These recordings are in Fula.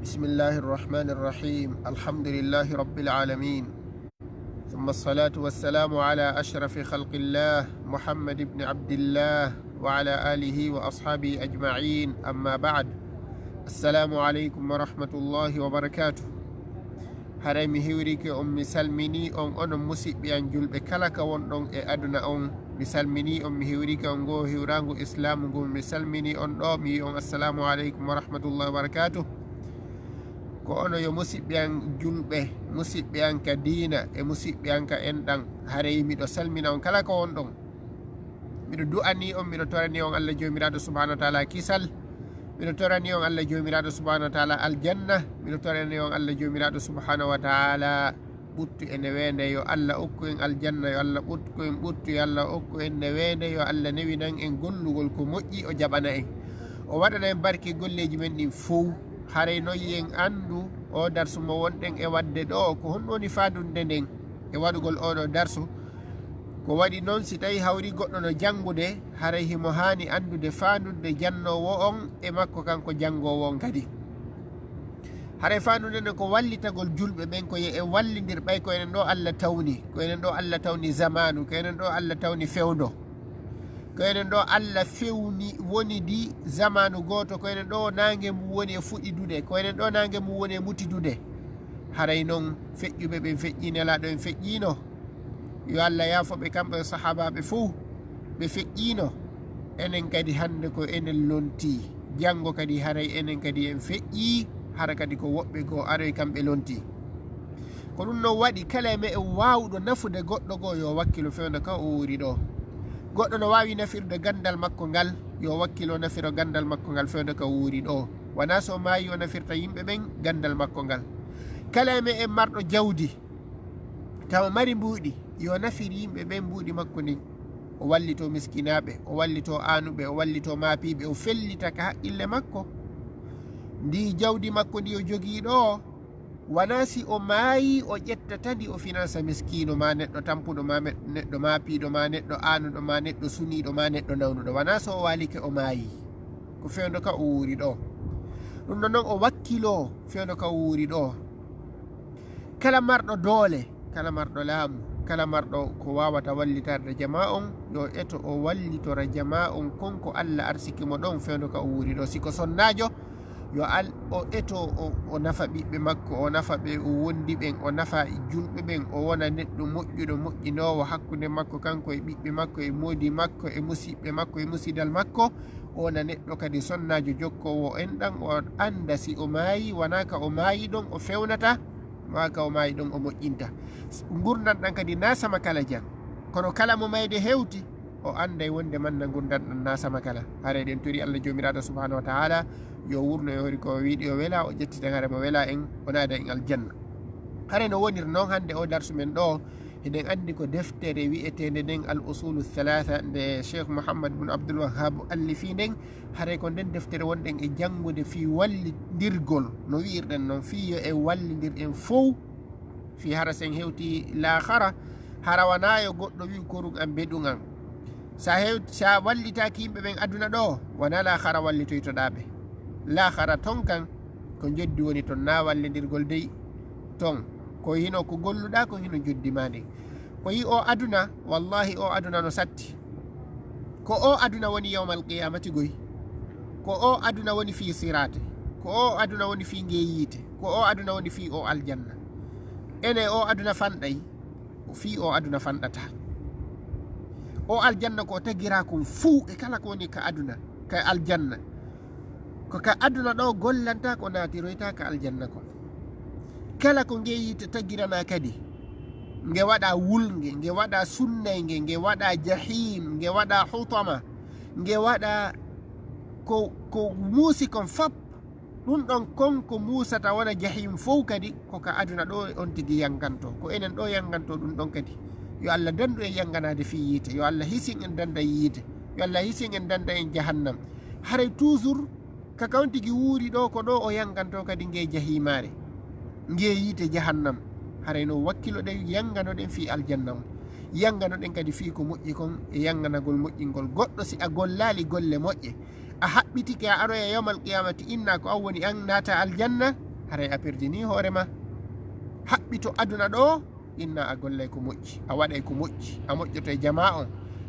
بسم الله الرحمن الرحيم الحمد لله رب العالمين ثم الصلاة والسلام على أشرف خلق الله محمد بن عبد الله وعلى آله وأصحابه أجمعين أما بعد السلام عليكم ورحمة الله وبركاته haray mi hiwrike on mi salmini on onon musidɓe an julɓe kala ka wonɗon e aduna on mi salmini on mi hiwrike on go hiwrangu islamu ngu mi salmini on ɗo mi wi on assalamu aleykum wa rahmatullahi wa barakatuh ko ono yo musidɓe an julɓe musidɓe an ka dina e musidɓe an ka enɗan haray miɗo salmina on kala ka wonɗon miɗo du'ani on miɗo torani on Allah jomiraɗo subhanahu wa taala kisal miɗo torani on Allah jomiraɗo subhanahu wa taala aljanna miɗo torani on Allah jomiraɗo subhanahu wa taala ɓuttu e newende yo Allah okku en aljanna yo Allah ɓuttu en ɓuttu yo Allah okku en newende yo Allah newinan en gollugol ko moƴƴi o jaɓana en o waɗana en barke golleji men ɗin fof haray noyi en andu o darsu mo wonɗen e wadde ɗo ko honno woni fadunde nden e waɗugol oɗo darsu ko waɗi noon si tawi hawri goɗɗo no jangude haray himo hani andude fandude jannowo on e makko kanko jangowo on kadi haray fandude nde ko wallitagol julɓe ɓen ko e wallidir ɓay ko enen ɗo Allah tawni ko enen ɗo Allah tawni zamanu ko enen ɗo Allah tawni fewdo ko enen ɗo Allah fewni woni di zamanu goto ko enen ɗo nangue mum woni e fuɗɗidude ko enen ɗo nangue mum woni e mutidude haray noon feƴƴuɓe ɓen feƴƴinelaɗo en feƴƴino yo Allah yaafoɓe kamɓe sahabaɓe fof ɓe feƴƴino enen kadi hande ko enen lonti janggo kadi haray enen kadi en feƴƴi hara kadi ko woɓɓe goo aroy kamɓe lonti ko ɗum noon waɗi kala e me en wawɗo nafude goɗɗo goo yo wakkilo fewde ka o wuri ɗo goɗɗo no wawi nafirde gandal makko ngal yo wakkilo nafiro gandal makko ngal fewde ka wuuri ɗo wona so mayi o nafirta yimɓe ɓen gandal makko ngal kala e me en marɗo jawdi tawa mari mbuuɗi yo nafir yimɓe ɓen mbuuɗi makko ndin o wallito miskinaɓe o wallito anuɓe o wallito maapiɓe o fellita ka haqqille makko ndi jawdi makko ndi o jogii ɗo wona si o maayi o ƴettatandi o finansa miskino ma neɗɗo tampuɗo ma neɗɗo maapiɗo ma neɗɗo anuɗo ma neɗɗo suniɗo ma neɗɗo nawnuɗo wona so o walike o maayi ko fewdo ka o wuuri ɗo ɗum ɗo noon o wakkilo fewdo ka o wuuri ɗo kala marɗo doole kala marɗo laamu kala marɗo ko wawata wallitarde jama on yo eto o wallitora jama on konko Allah arsikimo ɗon fewdo ka o wuuri ɗo siko sonnajo yo o eto o nafa ɓiɓɓe makko o nafa ɓe o wondi ɓen o nafa julɓe ɓen o wona neɗɗo moƴƴuɗo moƴƴinowo hakkude makko kanko e ɓiɓɓe makko e moodi makko e musiɓɓe makko e musidal makko o wona neɗɗo kadi sonnajo jokkowo enɗan o anda si o maayi wona ka o maayi ɗon o fewnata waka o maayi ɗon o moƴƴinta gurdan ɗan kadi nasama kala jang kono kala mo mayde hewti o anday wonde manna gurdan ɗan nasama kala haray ɗen tori Allah jomiraɗo subhanahu wa taala yo wurno e hori ko wiɗi o wela o ƴettita hare mo wela en o naada en aljanna hare no wonir noon hande o darsu men ɗo eɗen andi ko deftere wi'etede nden al usulu thalatha nde cheikh mouhammad bun abdoul wahab allifi nden haray ko nden deftere wonɗen e jangude fi wallidirgol no wi'irɗen noon fi yo e wallidir en fof fi hara sen hewti lahara hara wona yo goɗɗo wi korug an beɗum an sa wallitaki yimɓe ɓen aduna ɗo wona lahara wallitoytoɗaɓe lahara ton kan ko joddi woni ton na wallidirgol dey ton ko hino ko golluɗa ko hino joddima nde ko yi o aduna wallahi o aduna no satti ko o aduna woni yawmal qiyamati goy ko o aduna woni fi sirate ko o aduna woni fi ngeyite ko o aduna woni fi o aljanna ene o aduna fanɗay fi o aduna fanɗata o aljanna ko tagira kon fuu e kala ko woni ka aduna ka aljanna ko ka aduna ɗo gollanta ko natiroyta ka aljanna ko kala ko ngeyite tagirana kadi nge waɗa wulnge nge waɗa sunnayge nge waɗa jahim nge waɗa hutama nge waɗa ko muusi kon fop ɗum ɗon konko musata wona jahim fof kadi koka aduna ɗo on tigui yanganto ko enen ɗo yanganto ɗum ɗon kadi yo Allah dandu en yanganade fi yiite yo Allah hisin en danda yiite yo Allah hisin en danda en jahannam haray toujours ka kawtigi wuuri ɗo ko ɗo o yanganto kadi nge jahimare nge yiite jahannam haray no wakkiloɗen yanganoɗen fi aljanna on yanganoɗen kadi fi ko moƴƴi kon e yanganagol moƴƴingol goɗɗo si a gollali golle moƴƴe a haɓɓitike a aroya yawmal qiyamati inna ko an woni an naata aljanna haray a perdini hoorema haɓɓito aduna ɗo inna a gollay ko moƴƴi a waɗay ko moƴƴi a moƴƴoto e jama on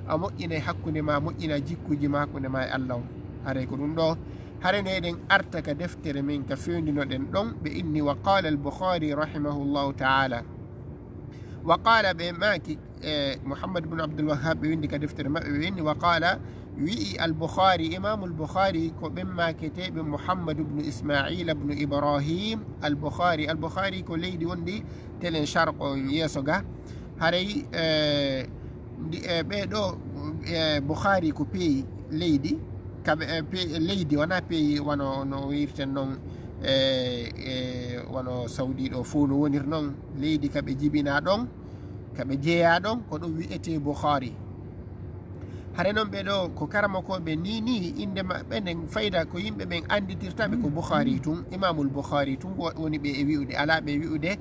a moƴƴinay hakkunde ma moƴƴina jikkuji ma hakkunde ma e Allah on haray ko ɗum ɗo hare nde eɗen arta ka deftere min ka fewndinoɗen ɗon ɓe inni wa qala al Bukhari rahimahullahu taala wa qala ɓe maki Muhammad ibn Abdul Wahhab ɓe windi ka deftere maɓɓe ɓe winni wa qala wi'i al Bukhari imamul Bukhari ko ɓen maketeɓe Muhammad ibn Ismail ibn Ibrahim al Bukhari ko leydi wondi telen sharq on yeeso ga haray ɓeɗo Bukhari ko peeyi leydi kaɓe leydi wona peeyi wono no wirten noon wono Saudi ɗo fuu no wonir noon leydi kaɓe jibina ɗon kaɓe jeeya ɗon ko ɗum wi'ete Bukhari hare noon ɓeɗo ko karamakoɓe ni inde maɓɓe nden fayda ko yimɓe ɓen anditirtaɓe ko Bukhari tun imamul Bukhari tun woni ɓe e wi'ude ala ɓe wi'ude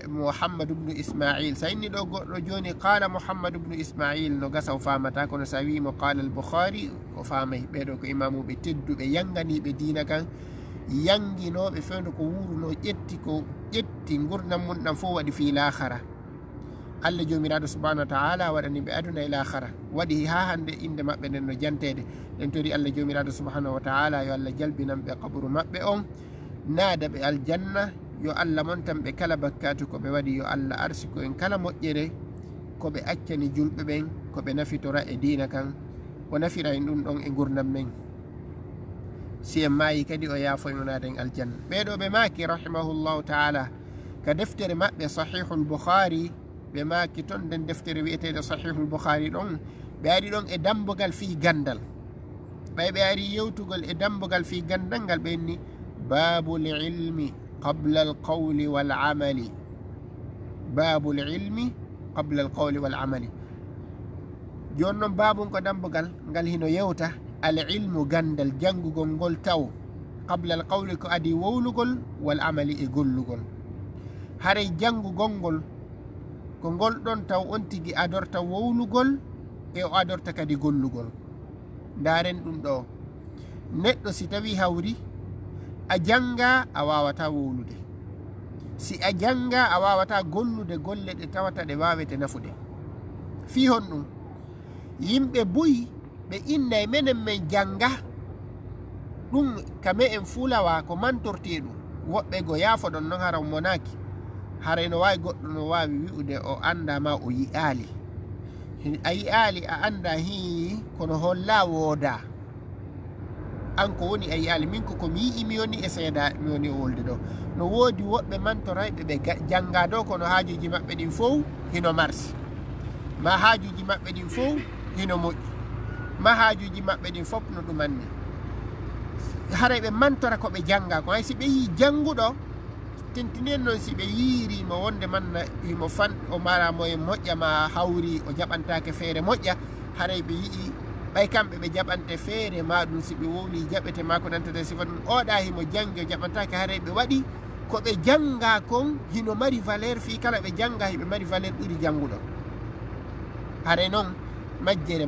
Muhammad ibn Ismail sa inni ɗo goɗɗo joni qala Muhammad ibn Ismail no gasa o famata kono sa wimo qala al Bukhari o famay ɓeɗo ko imamuɓe tedduɓe yanganiɓe dina kan yanginoɓe fewndo ko wuruno ƴetti gurdam mum ɗam fof waɗi fi lahara Allah jomiraɗo subhanahu wa ta'ala waɗani ɓe aduna e lahara waɗi ha hande inde maɓɓe nden no jantede ɗen tori Allah jomiraɗo subhanahu wa ta'ala yo Allah jalbinan ɓe kaburu maɓɓe on naada ɓe aljanna yo Allah montan ɓe kala bakkatu ko ɓe waɗi yo Allah arsi ko en kala moƴƴere ko ɓe accani julɓe ɓen ko ɓe nafitora e dina kan o nafira en ɗum ɗon e gurdam men si en maayi kadi o yaafo en naden aljanna ɓeɗo ɓe maaki rahimahullahu ta'ala ka deftere maɓɓe sahihul Bukhari ɓe maaki toon nden deftere wi'eteɗo sahihul Bukhari ɗon ɓe ari ɗon e dambogal fi gandal ɓe ari yewtugol e dambogal fi gandal ngal ɓe inni babul ilmi qabla al qawli wal amali babul ilmi qabla al qawli wal amali joni noon babum ko dambogal ngal hino yewta al ilmu gandal jangugol ngol taw qabla al qawli ko adi wowlugol wal amali e gollugol haray jangugol ngol ko ngol ɗon taw on tigi adorta wowlugol e o adorta kadi gollugol ndaren ɗum ɗo neɗɗo si tawi hawri a janga a wawata wowlude si a janga a wawata gollude golle ɗe tawata ɗe wawete nafude fi hon ɗum yimɓe buyi ɓe innay menen men janga ɗum kame en fulawa ko mantorte ɗum woɓɓe go yaafo ɗon noon hara monaki haray no wawi goɗɗo no wawi wi'ude o andama o yi'ali a yi'ali a anda hi kono holla wooda an ko woni a yi'ali min ko mi yi'i mi woni e seeda mi woni wolde ɗo no woodi woɓɓe mantorayɓe ɓe janga dow kono haajuji maɓɓe ɗin fof hino marsi ma haajuji maɓɓe ɗin fof hino moƴƴi ma haajuji maɓɓe ɗin fof no ɗumanni haray ɓe mantora ko ɓe janga ko hay si ɓe yi janguɗo tentinen noon si ɓe yiirimo wonde manna imo fan o maramo e moƴƴa ma hawri o jaɓantake feere moƴƴa haray ɓe yii ɓay kamɓe ɓe jaɓante feere ma ɗum si ɓe wowli jaɓete ma ko nantata sifa ɗum oɗa himo jangi o jaɓantake haray ɓe waɗi ko ɓe janga kon hino mari valeur fi kala ɓe janga hiɓe mari valeur ɓuri janguɗo haray noon majjere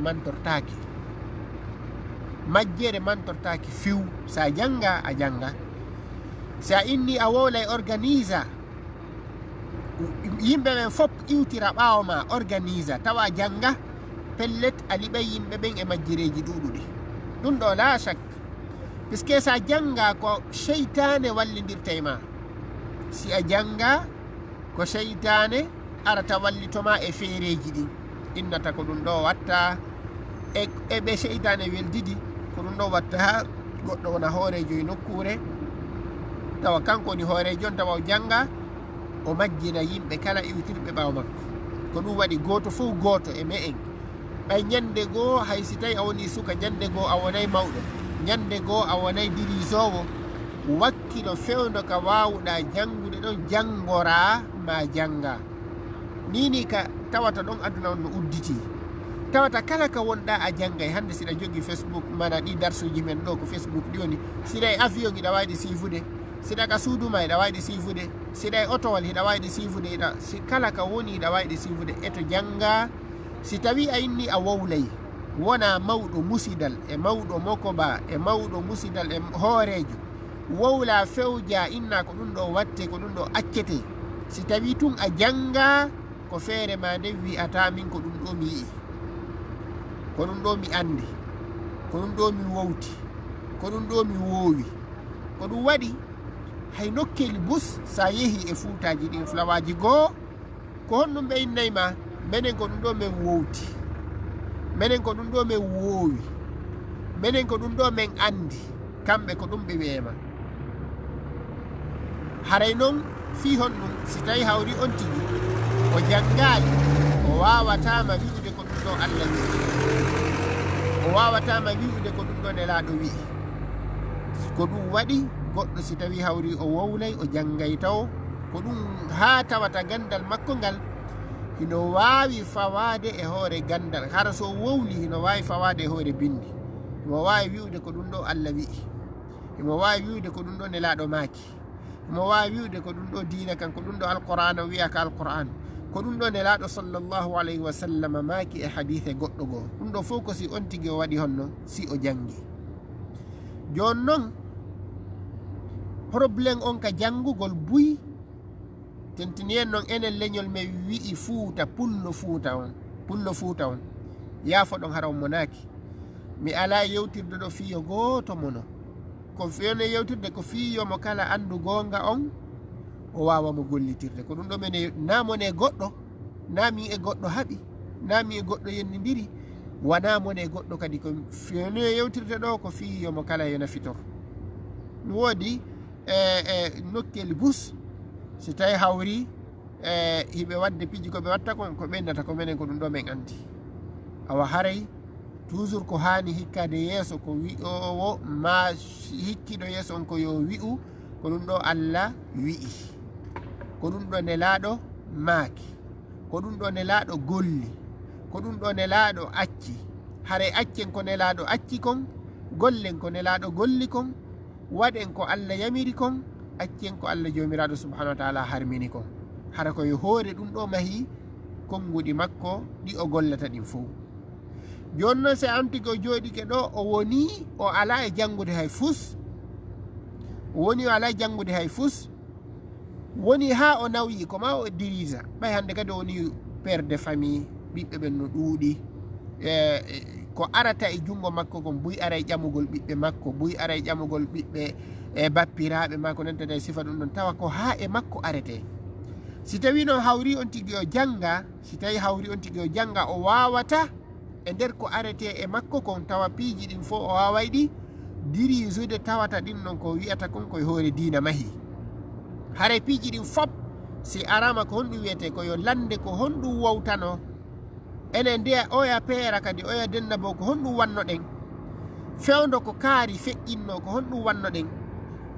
mantortake fiw sa janga a janga sa inni a wowlay organisa yimɓe ɓen fop iwtira ɓawo ma organisa tawa janga pellet a liɓay yimɓe ɓen e majjireji ɗuɗuɗi ɗum ɗo la chak puisque sa janga ko cheytane wallidirta e ma si a janga ko cheytane arata wallitoma e feereji ɗin innata ko ɗum ɗo watta e ɓe cheytane weldidi ko ɗum ɗo watta ha goɗɗo wona hoorejo e nokkure tawa kanko woni hoorejo on tawa o janga o majjina yimɓe kala iwtirɓe ɓawo makko ko ɗum waɗi goto fof goto e me en ɓay ñande goo hay si tawi a woni suka ñande goo a wonay mawɗo ñande goo a wonay dirisowo wakkilo fewndo ka wawɗa jangude ɗon jangora ma janga nini ka tawata ɗon aduna on no udditi tawata kala ka wonɗa a jangay hande siɗa jogui Facebook mana ɗi darsuji men ɗo ko Facebook ɗi woni siɗa e avion iɗa wawiɗi sifude siɗa ka suuduma iɗa wawiɗi sifude siɗa e otowal hiɗa wawiɗi sifude si kala ka woni iɗa wawiɗi sifude eto janga si tawi a inni a wowlay wona mawɗo musidal e mawɗo mokoba e mawɗo musidal e hoorejo wowla fewja inna ko ɗum ɗo watte ko ɗum ɗo accete si tawi tun a janga ko feere ma nde wi'ata min ko ɗum ɗo mi yi'i ko ɗum ɗo mi andi ko ɗum ɗo mi wowti ko ɗum ɗo mi woowi ko ɗum waɗi hay nokkeli bus sa yehi e fuutaji ɗin flawaji goo ko honɗum ɓe innayma minen ko ɗum ɗo min wowti minen ko ɗum ɗo min woowi minen ko ɗum ɗo min andi kamɓe ko ɗum ɓe wiyema haray noon fi honɗum si tawi hawri on tigi o jangali o wawatama wi'ude ko ɗum ɗo Allah wi o wawatama wi'ude ko ɗum ɗo nelaɗo wi ko ɗum waɗi goɗɗo si tawi hawri o wowlay o janggay taw ko ɗum ha tawata gandal makko ngal hino wawi fawade e hoore gandal hara so wowli hino wawi fawade e hoore bindi himo wawi wi'ude ko ɗum ɗo Allah wi himo wawi wi'ude ko ɗum ɗo nelaɗo maaki himo wawi wi'ude ko ɗum ɗo diina kan ko ɗum ɗo alquran o wiya ka alquran ko ɗum ɗo nelaɗo sallllahu alayhi wa sallam maaki e hadithe goɗɗo goo ɗum ɗo fof ko si on tigui o waɗi honno si o jangi joni noon probléme on ka janngugol buy tentini en noon enen leñol mi wi'i fuuta pullo fuuta on yaafo ɗon hara on monaki mi ala yewtirde ɗo fiyo gooto mono ko fiyone yewtirde ko fiyomo kala andu gonga on o wawa mo gollitirde ko ɗum ɗo mene namone goɗɗo nami e goɗɗo haaɓi nami e goɗɗo yennidiri wanamone goɗɗo kadi ko fiyone yewtirde ɗo ko fiyomo kala yo nafitor mi woodi nokkeli bus si tawi hawri hiɓe wadde piji koɓe watta ko ɓendata ko menen ko ɗum ɗo min andi awa haray toujours ko hani hikkade yeeso ko wi'owo ma hikkiɗo yeeso on ko yo wi'u ko ɗum ɗo Allah wi'i ko ɗum ɗo nelaɗo maaki ko ɗum ɗo nelaɗo golli ko ɗum ɗo nelaɗo acci haray accen ko nelaɗo acci kon gollen ko nelaɗo golli kon waɗen ko Allah yamiri kon accen ko Allah jomiraɗo subhanahu wa taala harmini kon hara koye hoore ɗum ɗo mahi konguɗi makko ɗi o gollata ɗin fo joni noon se antigi o jooɗike ɗo o woni o ala e janngude hay fus woni o ala e janngude hay fus woni ha o nawyi ko ma o dirisa ɓay hande kadi o woni père de famille ɓiɓɓe ɓen no ɗuuɗi ko arata e jungo makko kon buy ara e ƴamugol ɓiɓɓe makko buy ara e ƴamugol ɓiɓɓe e bappiraɓe makko nantata e sifa ɗum ɗon tawa ko ha e makko arete si tawi noon hawri on tigui o janga si tawi hawri on tigui o janga o wawata e nder ko arete e makko kon tawa piiji ɗin fo o waway ɗi dirisude tawata ɗin ɗon ko wiyata kon koye hoore diina mahi haare piiji ɗin fop si arama ko honɗum wiyete koyo lande ko honɗum wowtano enen ndeya oya peera kadi oya denna bo ko honɗum wanno ɗen fewdo ko kaari feƴƴinno ko honɗum wanno ɗen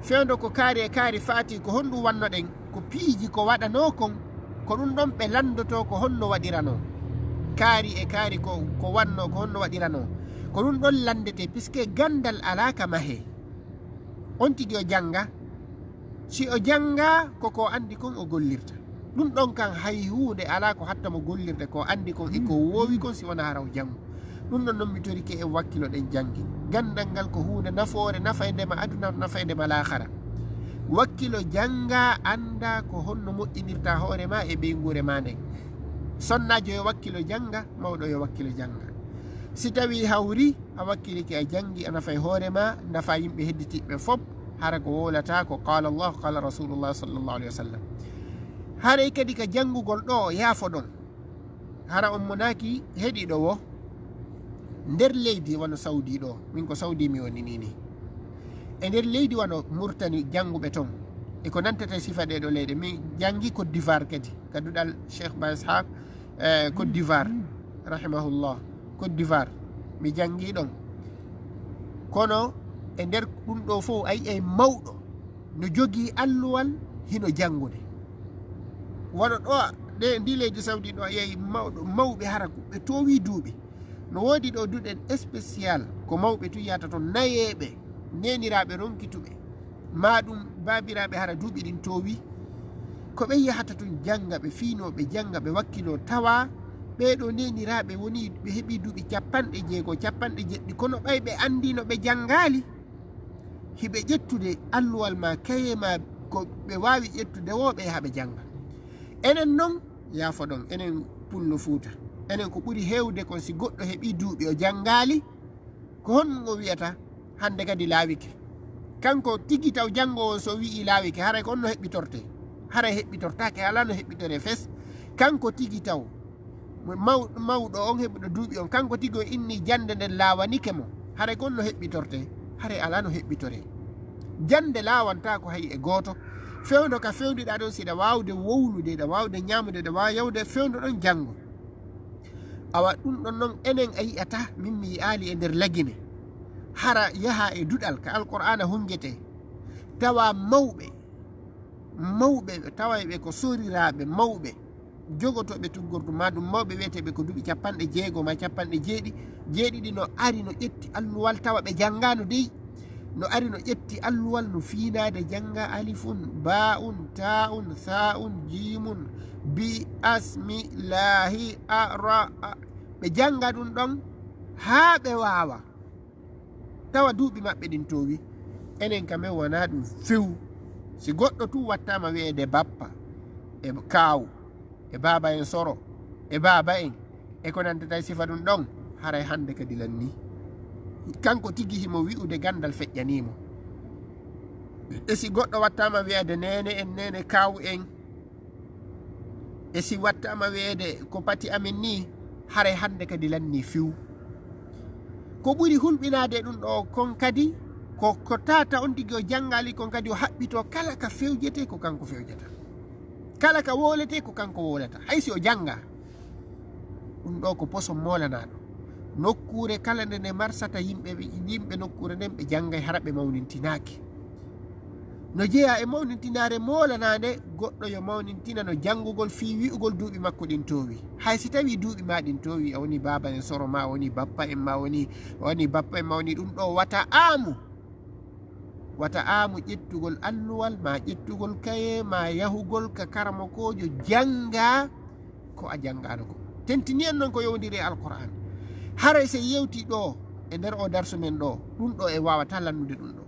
fewdo ko kaari e kaari faati ko honɗum wanno ɗen ko piiji ko waɗano kon ko ɗum ɗon ɓe landoto ko honno waɗirano kaari e kaari ko wanno ko honno waɗirano ko ɗum ɗon landete puisque gandal alaka mahe on tigui o janga si o janga koko andi kon o gollirta ɗum ɗon kan hay hunde ala ko hatta mo gollirde ko andi kon eko wowi kon si wona hara o jangu ɗum ɗon noon mi torike e wakkilo ɗen jangi gandal ngal ko hunde nafoore nafaydema aduna nafaydema lahara wakkilo janga anda ko honno moƴƴinirta hoore ma e ɓeygure ma nden sonnajo yo wakkilo janga mawɗo yo wakkilo janga si tawi hawri a wakkilike a jangi a nafay hoore ma nafa yimɓe hedditiɓe fop hara ko wolata ko qala Allah qala rasulullah sallallahu alayhi wa sallam haray kadi ka jangugol ɗo yaafo ɗon hara on monaki heeɗiɗo wo nder leydi wano Saudi ɗo min ko Saudi mi woni nini e nder leydi wano Murtani janguɓe ton e ko nantata sifa ɗeɗo leyɗe min jangi Côte d'Ivoire kadi kaduɗal Cheikh Ba Ishaq Côte d'Ivoire rahimahullah Côte d'Ivoire mi jangi ɗon kono e nder ɗum ɗo fof ayi e mawɗo no jogii alluwal hino jangude wano ɗo ɗe ndi leydi Saudi ɗo yeyi mawɓe hara ɓe towi duuɓi no woodi ɗo duɗen spécial ko mawɓe tu yiyata toon nayeɓe neniraɓe ronkituɓe ma ɗum babiraɓe hara duuɓi ɗin towi ko ɓe yahata tun janga ɓe fiinoɓe janga ɓe wakkilo tawa ɓeɗo neniraɓe woni ɓe heeɓi duuɓi 60 capanɗe jeɗɗi kono ɓay ɓe andino ɓe jangali hiɓe ƴettude alluwal ma kaye ma ko ɓe wawi ƴettude wo ɓe yaha ɓe janga. Enen noon yaafo ɗon enen pullo Fuuta enen ko ɓuri hewde kon si goɗɗo heɓi duuɓi o jangali ko hon o wiyata hande kadi laawike. Kanko tigi taw jangowo so wi'i laawike haray ko onno heɓɓitorte, haray heɓɓitortake ala no heɓɓitore fes. Kanko tigi taw mawɗo on heɓuɗo duuɓi on, kanko tigi o inni jande nden laawanike mo, haray ko onno heɓɓitorte, haray ala no heɓɓitore. Jande laawanta ko hay e gooto. Fewndo ka fewndiɗa ɗon siɗa wawde wowlude, ɗa wawde ñamude, ɗa wawa yawde fewndo ɗon jango. Awa ɗum ɗon noon enen a yi'ata min mi yi'ali e nder lagine hara yaha e duɗal ka alqur'ana hungete tawa mawɓe tawa ɓe ko soriraɓe mawɓe jogotoɓe tuggordu ma ɗum mawɓe wiyeteɓe ko duuɓi 60 ma 70 no ari no ƴetti alluwal tawa ɓe janngano dey no ari no ƴetti alluwal no fiinade janga alifun ba'un ta'un tha'un jimun bi asmillahi ara ɓe janga ɗum ɗon haa ɓe wawa tawa duuɓi maɓɓe ɗin towi. Enen kamen wona ɗum few. Si goɗɗo tu wattama wiyede bappa e kawu e baba en soro e baba en e ko nantata sifa ɗum ɗon haray hande kadi lanni kanko tigi himo wi'ude gandal feƴƴanimo. E si goɗɗo wattama wiyede nene en nene kawu en e si wattama wiyede ko pati amin ni haray hande kadi lanni few. Ko ɓuri hulɓinade ɗum ɗo kon kadi ko tata on tigi o jangali kon kadi o haɓɓito kala ka fewjete ko kanko fewjata, kala ka wolete ko kanko wolata. Haysi o janga ɗum ɗo ko poson molanaɗo. Nokkure kala nde marsata yimɓe nokkure nden ɓe jangay hara ɓe mawnintinaki. No jeeya e mawnintinare molanade goɗɗo yo mawnintina no jangugol fi wi'ugol duuɓi makko ɗin towi. Hay si tawi duuɓi ma ɗin towi a woni baba en soro ma, woni bappa en ma, woni bappa en ma, woni ɗum ɗo wata amu ƴettugol alluwal ma, ƴettugol kaye ma, yahugol ka karamokojo janga ko a jangano ko. Tentini en noon ko yowdiri alquran. Haray se yewti ɗo e nder o darsu men ɗo ɗum ɗo e wawata lannude ɗum ɗo.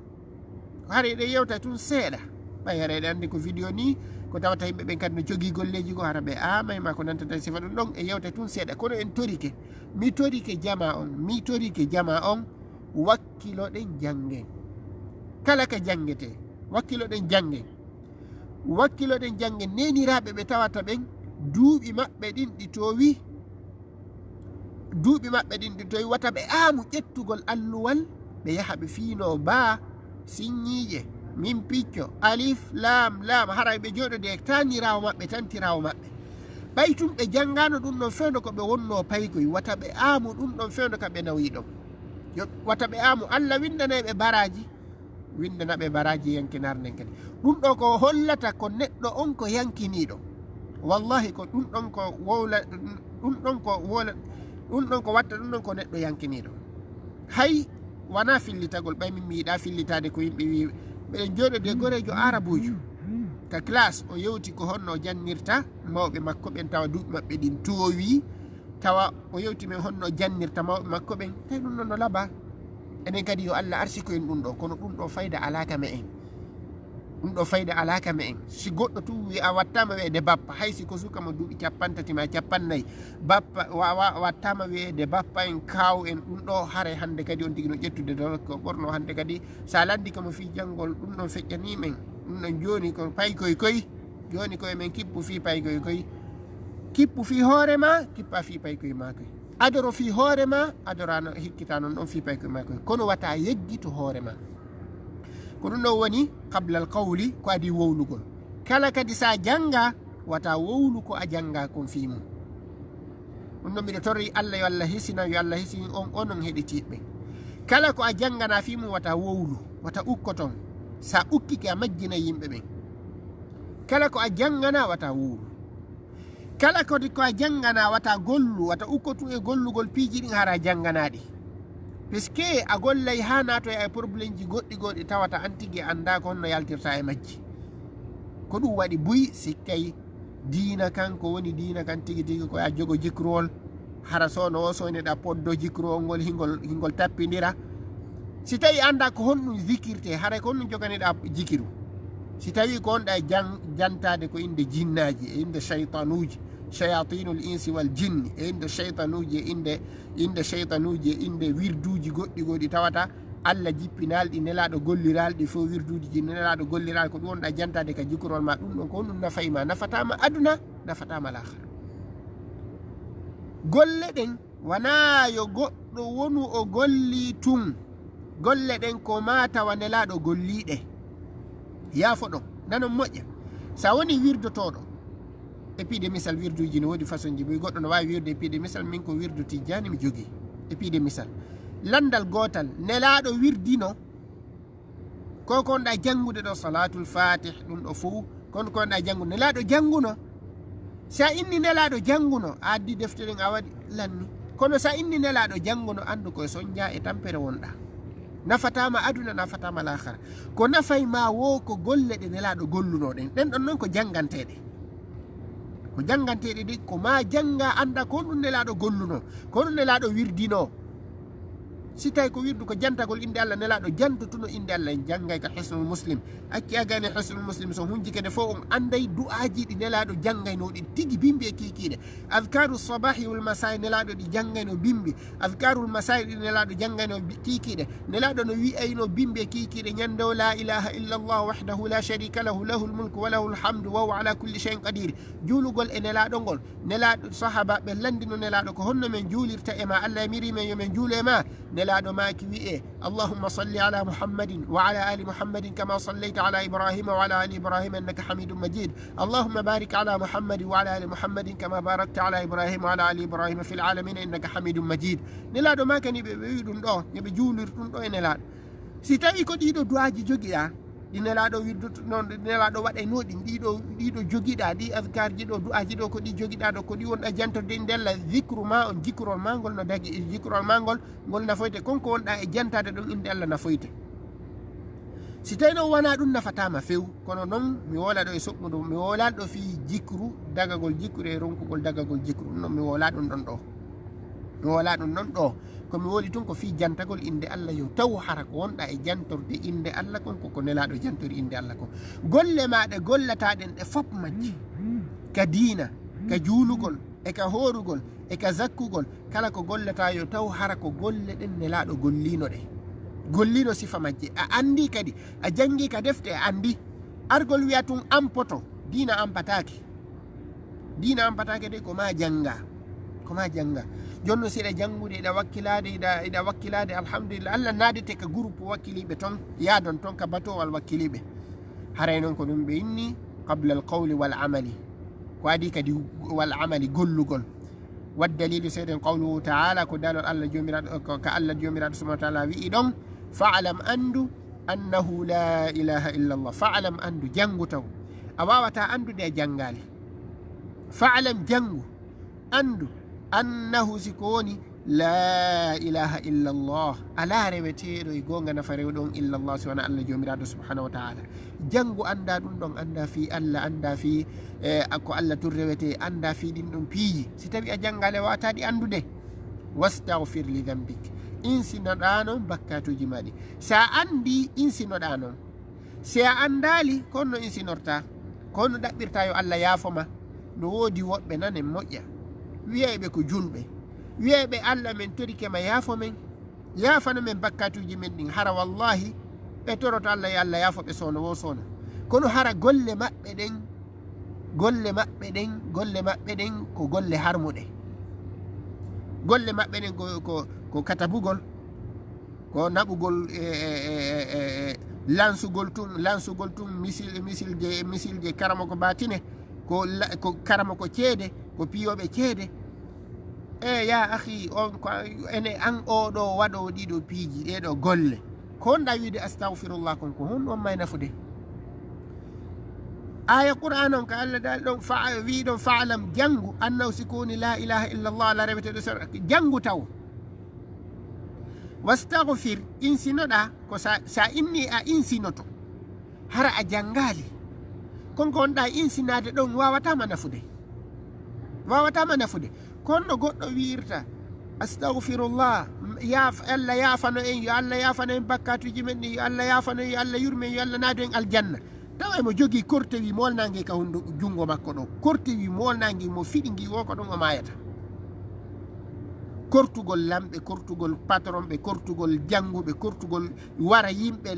Haray ɗe yewta tun seeɗa ɓay haray ɗe andi ko vidéo ni ko tawata yimɓe ɓen kadi no jogui golleji ko hara ɓe amay ma ko nantata sifa ɗum ɗon e yewta tun seeɗa. Kono en torike mi torike jama on wakkiloɗen jangen kala ka jangete, wakkiloɗen jangen neniraɓe ɓe tawata ɓen duuɓi maɓɓe ɗin ɗi towi wata ɓe amu ƴettugol alluwal ɓe yaha ɓe fiino ba siññiije min picco alif lam haray ɓe joɗode e tantirawo maɓɓe ɓay tum ɓe jangano ɗum ɗon fewndo ko ɓe wonno paykoy wata ɓe amu ɗum ɗon fewndo ka ɓe nawi ɗon wata ɓe amu Allah windanaɓe baraji yankinarden kadi. Ɗum ɗo ko hollata ko neɗɗo on ko yankiniɗo, wallahi ko ɗum ɗon ko watta ɗum ɗon ko neɗɗo yankiniɗo. Hay wana fillitagol ɓay min mi yiɗa fillitade ko yimɓe wi ɓeɗen joɗode gorejo arabujo ka classe o yewti ko honno o jannirta mawɓe makko ɓen tawa duuɓi maɓɓe ɗin towi tawa o yewti men honno jannirta mawɓe makko ɓen tawi ɗum ɗon no laaɓa. Enen kadi yo Allah arsiko en ɗum ɗo, kono ɗum ɗo fayda alaka me en. Si goɗɗo tu wi a wattama wiyede bappa, haysi ko suka mo duuɓi 30 ma 40 bappa wattama wiyede bappa en kaw en ɗum ɗo haray hande kadi on tigi no ƴettude dol ko ɓorno hande kadi sa landi komo fi janggol ɗum ɗon feƴƴani men. Ɗum ɗon joni ko paykoy joni koye men kippu fi paykoy kippu fi hoorema kippa fi paykoy ma koy, adoro fi hoorema adorano hikkita non ɗon fi paykoy ma koy, kono wata yeggito hoorema. Ko ɗum ɗon woni qabla al qawli ko adi wowlugol. Kala kadi sa janga wata wowlu ko a janga kon fimum. ɗum ɗon mbiɗa torri Allah yo Allah hisina yo Allah hisini on onon heɗitiɓe. Kala ko a jangana fimum wata wowlu wata ukkoton, sa ukkike a majjina yimɓe ɓen. Kala ko a jangana wata wowlu, kala ko a jangana wata gollu wata ukkotu e gollugol piiji ɗin hara janganaɗi, puisque a gollay ha natoya e probléme ji goɗɗi tawata antigi anda ko honno yaltirta e majji. Ko ɗum waɗi buy sikkay diina kan ko woni diina kan tigi tigi ko a jogo jikrowol hara sono o soyneɗa poddo jikrowol ngol hingol tappidira, si tawi anda ko honɗum zikirte haray ko honɗum joganiɗa jikiru si tawi ko wonɗa jantade ko inde jinnaji e inde cheytanuji chayatinul insi wal jinni e inde cheytanuji e inde cheytanuji e inde wirduji goɗɗi tawata Allah jippinalɗi nelaɗo golliralɗi fo wirduji ji nelaɗo golliral ko ɗum wonɗa jantade ka jikurol ma ɗum ɗon ko honɗum nafayma nafatama aduna nafatama lahara golle ɗen wana yo goɗɗo wonu o golli tun golle ɗen ko ma tawa nelaɗo golliɗe yaafo ɗon nanon moƴƴa sa woni wirdotoɗo e piide misal wirduji no woodi façon ji ɓoy goɗɗo no wawi wirde e piide misal min ko wirdu tijjani mi jogui e piide misal landal gotal nelaɗo wirdino ko konɗa jangude ɗo salatul fatih ɗum ɗo fo kon konɗa jangude nelaɗo janguno sa inni nelaɗo janguno a addi defte ɗen a waɗi lanni kono sa inni nelaɗo janguno andu koye soñdia e tampere wonɗa nafatama aduna nafatama lahara ko nafay ma wo ko golle ɗe nelaɗo gollunoɗen ɗen ɗon noon ko janganteɗe ɗi ko ma janga anda ko ɗum nelaɗo golluno ko ɗum nelaɗo wirdino si tawi ko wirdu ko jantagol inde Allah nelaɗo jantutuno inde Allah en janggay ka hisnul muslim acci agani hisnul muslim so hunji kede fo on anday du'aji ɗi nelaɗo janggaynoɗi tigi bimbi e kikiɗe adkaru sabahi wal masai nelaɗo ɗi janggayno bimbi adkarul masai ɗi nelaɗo janggayno kikiɗe nelaɗo no wi'ayno bimbi e kikiɗe ñandew la ilaha illa Allah wahdahu la sharika lahu lahul mulku wa lahul hamdu wa huwa ala kulli shay'in qadir juulugol e nelaɗo ngol nelaɗo sahaba ɓe landino nelaɗo ko honno men juulirta e ma Allah miri men yo men juule ma nelaɗo maki wi'e allahumma salli ala muhammadin wa ala ali muhammadin kama sallayta ala ibrahima wa ala ali ibrahima innaka hamidum majid allahumma barik ala muhammadin wa ala ali muhammadin kama barakta ala ibrahima wa ala ali ibrahima fil alamin innaka hamidum majid nelaɗo makani ɓe wi ɗum ɗo yoɓe juulir ɗum ɗo e nelaɗo si tawi ko ɗiɗo duwaji joguiɗa ɗi nelaɗo wirduto noon nelaɗo waɗaynoɗi ɗiɗo joguiɗa ɗi adkarji ɗo du'aji ɗo ko ɗi joguiɗa ɗo ko ɗi wonɗa jantorde ndella zicru ma on jikrol ma ngol no dagi jikrol ma ngol nafoyte konko wonɗa e jantade ɗum inde Allah nafoyte si tawi noon wona ɗum nafatama few kono noon mi wola ɗo e soɓɓudu mi wola ɗo fi jikru dagagol jikru e ronkugol dagagol jikru ɗum noon mi wola ɗum ɗon ɗo mi wola ɗum ɗon ɗo komi woli tun ko fi jantagol inde Allah yo taw hara ko wonɗa e jantorde inde Allah kon koko nelaɗo jantori inde Allah kon golle maɗe gollataɗen ɗe fop majji ka diina ka juulugol e ka horugol e ka zakkugol kala ko gollata yo taw hara ko golle ɗen nelaɗo gollino ɗe gollino sifa majje a andi kadi a jangi ka defte a andi argol wiya tun ampoto diina ampatake de ko ma janga jonno siɗa jangude iɗa wakkilade alhamdulillah Allah naadete ka groupe wakkiliɓe ton yadon ton ka batowal wakkiliɓe haray noon ko ɗum ɓe inni qabla al qawli wal amali ko adi kadi wal amali gollugol waddalilu seyden qawluhu taala ko dalol Allah jomiraɗo ka Allah jomiraɗo subhanahu wa taala wi'i ɗon fa'lam andu annahu la ilaha illa Allah fa'lam andu jangu taw a wawata andude a jangali fa'lam jangu andu annahu siko woni la ilaha illa Allah ala reweteɗo e gonga nafa rewɗon illa Allah siwana Allah jomiraɗo subhanahu wa taala jangu anda ɗum ɗon anda fi Allah anda fi ko Allah tun rewete anda fi ɗin ɗon piiji si tawi a jangale wawataɗi andude wastahfir li dambik insinoɗa noon bakkatuji maɗi sa andi insinoɗa noon si a andali konno insinorta konno ɗaɓɓirta yo Allah yaafoma no woodi woɓɓe nanen moƴƴa wiyeɓe ko julɓe wiyeɓe Allah men torikema yaafo men yaafana men bakkatuji men ɗin hara wallahi ɓe toroto Allah yo Allah yaafo ɓe sowno wo sowna kono hara golle maɓɓe ɗen ko golle harmuɗe golle maɓɓe ɗen ko katabugol ko naɓugol lansugol tum misil je karama ko batine ko karama ko ceede ko piyoɓe ceede ya akhi on ko ene an oɗo waɗo ɗiɗo piiji ɗeɗo golle ko wonɗa wiide astahfirullah kon ko honɗu on may nafude aya qur'an on ka Allah dal ɗon wi ɗon fa'lam jangu annahu sikoni la ilaha illa Allah la reweteɗo jangu taw wastahfir insinoɗa ko sa inni a insinoto hara a jangali konko wonɗa insinade ɗon wawatama nafude konno goɗɗo wirta astahfirullah Allah yafano en, yo Allah yafano en bakkatuji men ɗi, yo Allah yafano en, yo Allah yurmen, yo Allah naado en aljanna. Tawa mo jogii kortewi molnangue ka hunde jungo makko ɗo, kortewi molnangue mo fiɗi ngi wo ko ɗum o mayata. Kortugol lamɓe, kortugol patron ɓe, kortugol jannguɓe, kortugol wara yimɓe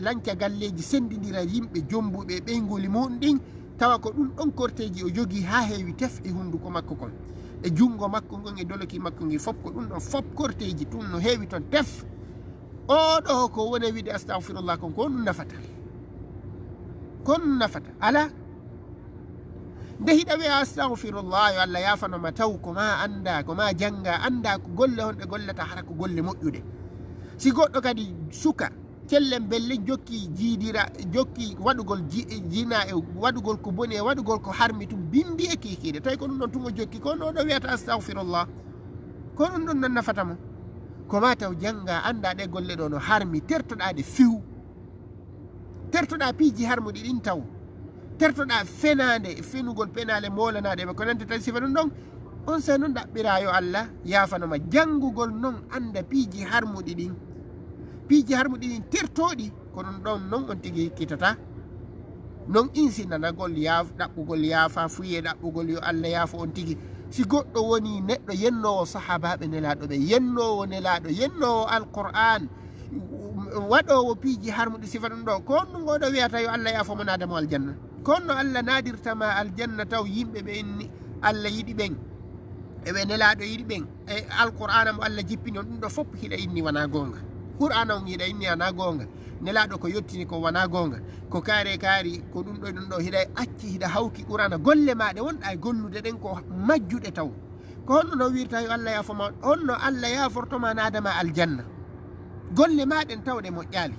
lanca galleji sendidira yimɓe jombuɓe ɓeygoli muɗum ɗin, tawa ko ɗum ɗon korteji o jogii ha heewi tef e hunduko makko kon, e jungo makko ngon, e doloki makko ngi fof, ko ɗum ɗon fof korteji tun no heewi ton tef. Oɗo ko woni wiide astahfirullah kon ko ɗum nafata, ko ɗum nafata ala. nde hiɗa wiya astahfirullah yo Allah yafanoma taw ko ma anda, ko ma janga, anda ko golle honɗe gollata hara ko golle moƴƴude. Si goɗɗo kadi suka cellen belle jokki jiidira, jokki waɗugol jina e waɗugol ko boni e waɗugol ko harmi tum bindi e kikiɗe, tawi ko ɗum ɗon tun o jokki, ko no ɗo wiyata astahfirullah, ko ɗum ɗon non nafata mo. Ko ma taw janga anda ɗe golle ɗo no harmi, tertoɗade fiw, tertoɗa piiji harmuɗi ɗin taw, tertoɗa fenade, fenugol penale molanade ɓe ko nante tan sifa ɗum ɗon, on sa noon ɗaɓɓira yo Allah yafanoma. jangugol noon anda piiji harmuɗi ɗin, piiji harmuɗi ɗin tertoɗi, ko ɗum ɗon noon on tigui hikkitata. Non insinanagol ɗaɓɓugol yaafa, fuye ɗaɓɓugol yo Allah yaafo on tigui. Si goɗɗo woni neɗɗo yennowo sahabaɓe nelaɗo ɓe, yennowo nelaɗo, yennowo alqur'an, waɗowo piiji harmuɗi sifa ɗum ɗo, ko on ɗum oɗo wiyata yo Allah yaafomo nadamo aljanna. Kono Allah nadirtama aljanna taw yimɓe ɓe inni Allah yiɗi ɓen, eɓe nelaɗo yiɗi ɓen, e alqur'ana mo Allah jippini on, ɗum ɗo fof hiɗa inni wona gonga. Qur'ana on hiɗa inni wona gonga, nelaɗo ko yettini ko wona gonga, ko kaari ko ɗum ɗo hiɗa acci hiɗa hawki qur'ana. Golle maɗe wonɗa e gollude ɗen ko majjuɗe taw, ko honno no wirta yo Allah yaafoma, honno Allah yafortoma nadama aljanna. Golle maɗen tawɗe moƴƴali,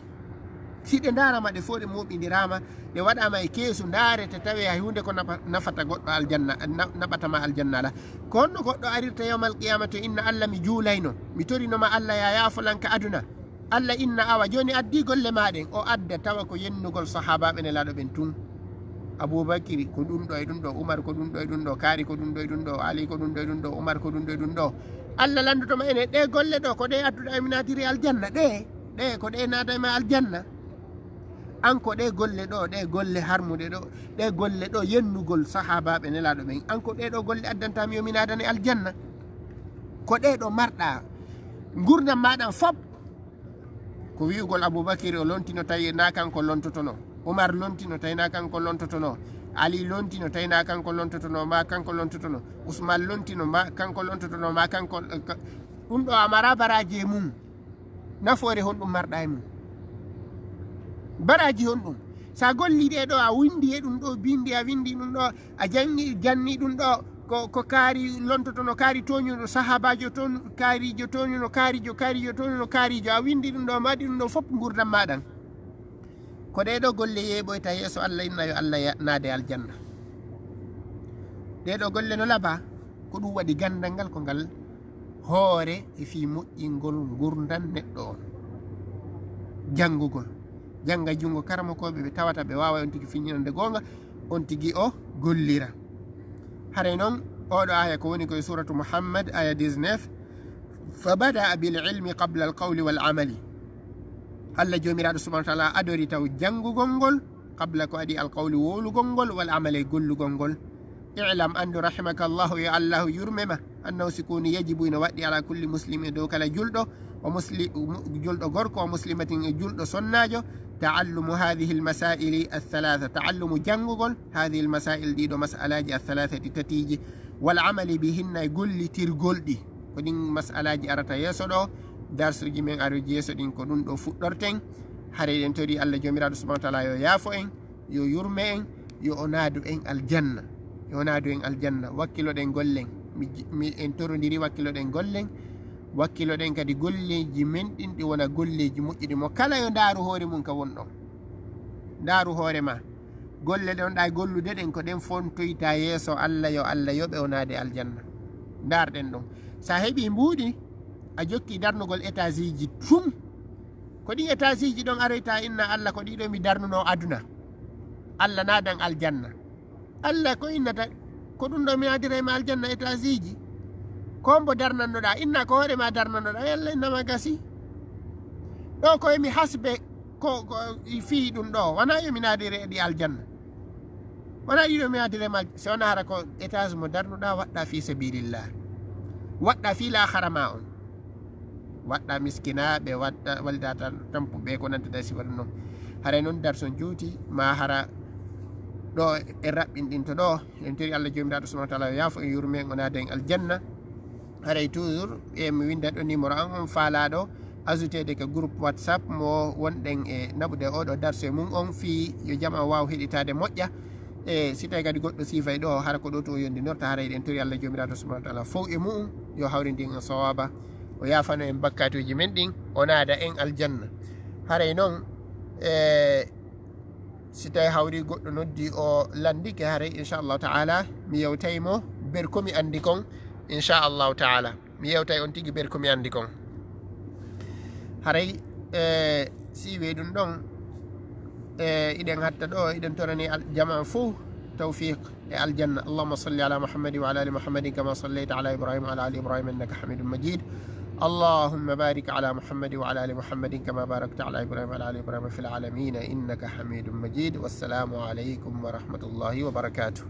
si ɗe darama ɗe fo ɗe moɓidirama, ɗe waɗama e keesu, darete tawe hay hunde ko nafata goɗɗo aljanna, naɓatama aljanna ala. Ko honno goɗɗo arirta yawmal qiyamata, inna Allah mi juulayno, mi torinoma Allah ya yaafolanka aduna, Allah inna awa joni addi golle maɗen, o adda tawa ko yennugol sahabaɓe nelaɗo ɓen tun. Aboubacry ko ɗum ɗo e ɗum ɗo, Oumar ko ɗum ɗo e ɗum ɗo, Kaari ko ɗum ɗo e ɗum ɗo, Ali ko ɗum ɗo e ɗum ɗo, Oumar ko ɗum ɗo e ɗum ɗo. Allah landutoma enen ɗe golle ɗo ko ɗe adduɗa emi natiri aljanna, ɗe ko ɗe nadama aljanna. An ko ɗe golle ɗo, ɗe golle harmude ɗo, ɗe golle ɗo yennugol sahabaɓe nelaɗo ɓen, an ko ɗe ɗo golle addantami yomi nadane aljanna. Ko ɗe ɗo marɗa gurdam maɗan fop. Ko wi'ugol Aboubacry o lontino tawi na kanko lontotono, Oumar lontino tawi na kanko lontotono, Ali lontino tawi na kanko lontotono, ma kanko lontotono, Ousmane lontino ma kanko lontotono, ma kanko. Ɗum ɗo a mara baraji e mum, nafoore honɗum marɗa e mum, baraji honɗum. Sa golli ɗe ɗo, a windi e ɗum ɗo, bindi a windi ɗum ɗo, a janni ɗum ɗo, ko kaari lontotono, kaari toñuno sahabajo ton, kaarijo toñuno kaarijo toñuno kaarijo, a windi ɗum ɗo, maɗi ɗum ɗo fof gurdam maɗan. Ko ɗe ɗo golle yeɓoyta yeeso Allah, inna yo Allah naade aljanna. ɗe ɗo golle no laaɓa ko ɗum waɗi gandal ngal ko ngal hoore e fi moƴƴingol gurdan neɗɗo on. Janngugol, jannga junngo karamokoɓe ɓe tawata ɓe wawa on tigi fiñinande gonga, on tigi o gollira. Hare noon oɗo aya ko woni koye suratu Muhammad aya 19, fa bada bil ilmi qabla al qawli wal amali. Allah jomiraɗo subhanahu wa taala adori taw janngugol ngol qabla ko adi al qawli wolugol ngol wal amali gollugol ngol. I'lam andu rahimaka allahu ya allahu yurmema annahu sikuni yajibu ina waɗɗi ala kulli muslimin dow kala julɗo o julɗo gorko o muslimatin e julɗo sonnajo taallumu hadihi lmasaili althalatha, taallumu janngugol hadihi lmasail ɗiɗo masalaji althalatha ɗi tatiji, wal amali bihinna e gollitirgol ɗi ko ɗin masalaji arata yeeso ɗo. darsuji men aroji yeeso ɗin ko ɗum ɗo fuɗɗorten. hare ɗen tori Allah jomiraɗo subhanahu wa taala yo yaafo en, yo yurme en, yo o naadu en aljanna, yo naadu en aljanna. Wakkiloɗen gollen, en torodiri wakkiloɗen gollen, wakkiloɗen kadi golleji men ɗin ɗi wona golleji moƴƴuɗi. Mo kala yo ndaaru hoore mum ka wonɗon, ndaaru hoore ma, golle ɗon ɗa gollude ɗen ko ɗen fontoyta yeeso Allah, yo Allah yoɓe o naade aljanna. Ndarɗen ɗon sa heeɓi mbuuɗi a jokki darnugol étage ji tum, ko ɗin étage ji ɗon aroyta inna Allah ko ɗiɗo mi darnuno aduna, Allah naadan aljanna. Allah ko innata ko ɗum ɗo mi nadirayma aljanna étage ji. kombo darnannoɗa inna ko hoorema darnannoɗa yalla innama gasi ɗo ko emi hasbe ko fii ɗum ɗo wona yomi naadire ɗi aljanna wona ɗiɗo mi naadire mal so wona hara ko étage mo darnuɗa waɗɗa fi sabilillah waɗɗa fi lahara ma on waɗɗa miskinaɓe waɗɗa walda tampuɓe ko nantaɗa siwara noon haray noon darson juuti ma hara ɗo e raɓɓinɗinto ɗo en tori Allah jomiraɗo subahana taala yo yaafo e yurmen o naada en aljanna haray toujours mi windat ɗo numéro an on faalaɗo ajoutede ko groupe whatsapp mo wonɗen e naɓude oɗo darso e mum on fi yo jaam an wawa heɗitade moƴƴa e si tawi kadi goɗɗo sifay ɗo hara ko ɗo to o yondinorta haray ɗen tori Allah jomiraɗo subahana taala fof e mum yo hawridi en sawaba o yafano en bakkatuji men ɗin o naada en aljanna haray noon si tawi hawri goɗɗo noddi o landike haray inchallahu taala mi yewtaymo ber komi andi kon inchallahu taala mi yewtay on tigui ber komi andi kon haray si wi ɗum ɗon iɗen hatta ɗo iɗen torani jama fo توفيق الجنة اللهم صل على محمد وعلى آل محمد كما صليت على إبراهيم وعلى آل إبراهيم إنك حميد مجيد اللهم بارك على محمد وعلى آل محمد كما باركت على إبراهيم وعلى آل إبراهيم في العالمين إنك حميد مجيد والسلام عليكم ورحمة الله وبركاته.